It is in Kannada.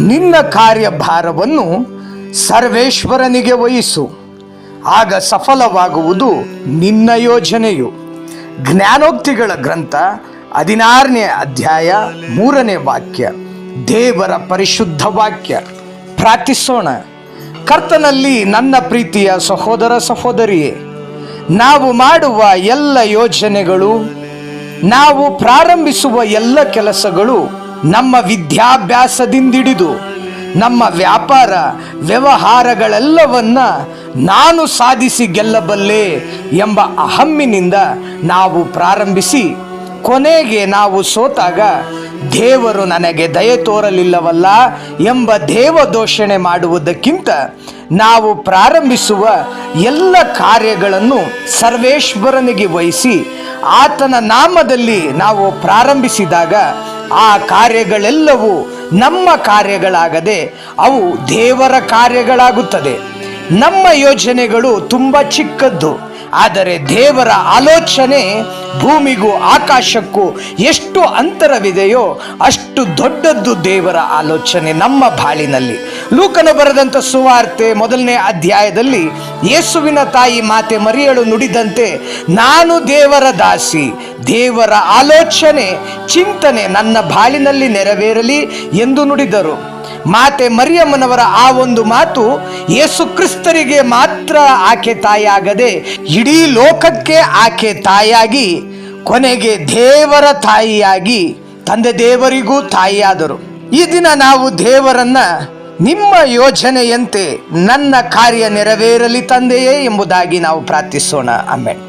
ನಿನ್ನ ಕಾರ್ಯಭಾರವನ್ನು ಸರ್ವೇಶ್ವರನಿಗೆ ವಹಿಸು, ಆಗ ಸಫಲವಾಗುವುದು ನಿನ್ನ ಯೋಜನೆಯು. ಜ್ಞಾನೋಕ್ತಿಗಳ ಗ್ರಂಥ 16ನೇ ಅಧ್ಯಾಯ 3ನೇ ವಾಕ್ಯ, ದೇವರ ಪರಿಶುದ್ಧ ವಾಕ್ಯ. ಪ್ರಾರ್ಥಿಸೋಣ. ಕರ್ತನಲ್ಲಿ ನನ್ನ ಪ್ರೀತಿಯ ಸಹೋದರ ಸಹೋದರಿಯೇ, ನಾವು ಮಾಡುವ ಎಲ್ಲ ಯೋಜನೆಗಳು, ನಾವು ಪ್ರಾರಂಭಿಸುವ ಎಲ್ಲ ಕೆಲಸಗಳು, ನಮ್ಮ ವಿದ್ಯಾಭ್ಯಾಸದಿಂದಿಡಿದು ನಮ್ಮ ವ್ಯಾಪಾರ ವ್ಯವಹಾರಗಳೆಲ್ಲವನ್ನ ನಾನು ಸಾಧಿಸಿ ಗೆಲ್ಲಬಲ್ಲೆ ಎಂಬ ಅಹಮ್ಮಿನಿಂದ ನಾವು ಪ್ರಾರಂಭಿಸಿ ಕೊನೆಗೆ ನಾವು ಸೋತಾಗ ದೇವರು ನನಗೆ ದಯೆ ತೋರಲಿಲ್ಲವಲ್ಲ ಎಂಬ ದೇವದೋಷಣೆ ಮಾಡುವುದಕ್ಕಿಂತ ನಾವು ಪ್ರಾರಂಭಿಸುವ ಎಲ್ಲ ಕಾರ್ಯಗಳನ್ನು ಸರ್ವೇಶ್ವರನಿಗೆ ವಹಿಸಿ ಆತನ ನಾಮದಲ್ಲಿ ನಾವು ಪ್ರಾರಂಭಿಸಿದಾಗ ಆ ಕಾರ್ಯಗಳೆಲ್ಲವೂ ನಮ್ಮ ಕಾರ್ಯಗಳಾಗದೆ ಅವು ದೇವರ ಕಾರ್ಯಗಳಾಗುತ್ತದೆ. ನಮ್ಮ ಯೋಜನೆಗಳು ತುಂಬ ಚಿಕ್ಕದ್ದು, ಆದರೆ ದೇವರ ಆಲೋಚನೆ ಭೂಮಿಗೂ ಆಕಾಶಕ್ಕೂ ಎಷ್ಟು ಅಂತರವಿದೆಯೋ ಅಷ್ಟು ದೊಡ್ಡದ್ದು ದೇವರ ಆಲೋಚನೆ ನಮ್ಮ ಬಾಳಿನಲ್ಲಿ. ಲೂಕನ ಬರೆದಂಥ ಸುವಾರ್ತೆ 1ನೇ ಅಧ್ಯಾಯದಲ್ಲಿ ಯೇಸುವಿನ ತಾಯಿ ಮಾತೆ ಮರಿಯಳು ನುಡಿದಂತೆ, ನಾನು ದೇವರ ದಾಸಿ, ದೇವರ ಆಲೋಚನೆ ಚಿಂತನೆ ನನ್ನ ಬಾಳಿನಲ್ಲಿ ನೆರವೇರಲಿ ಎಂದು ನುಡಿದರು. ಮಾತೆ ಮರಿಯಮ್ಮನವರ ಆ ಒಂದು ಮಾತು ಯೇಸು ಕ್ರಿಸ್ತರಿಗೆ ಮಾತ್ರ ಆಕೆ ತಾಯಿಯಾಗದೆ ಇಡೀ ಲೋಕಕ್ಕೆ ಆಕೆ ತಾಯಿಯಾಗಿ ಕೊನೆಗೆ ದೇವರ ತಾಯಿಯಾಗಿ ತಂದೆ ದೇವರಿಗೂ ತಾಯಿಯಾದರು. ಈ ದಿನ ನಾವು ದೇವರನ್ನ ನಿಮ್ಮ ಯೋಜನೆಯಂತೆ ನನ್ನ ಕಾರ್ಯ ನೆರವೇರಲಿ ತಂದೆಯೇ ಎಂಬುದಾಗಿ ನಾವು ಪ್ರಾರ್ಥಿಸೋಣ. ಆಮೆನ್.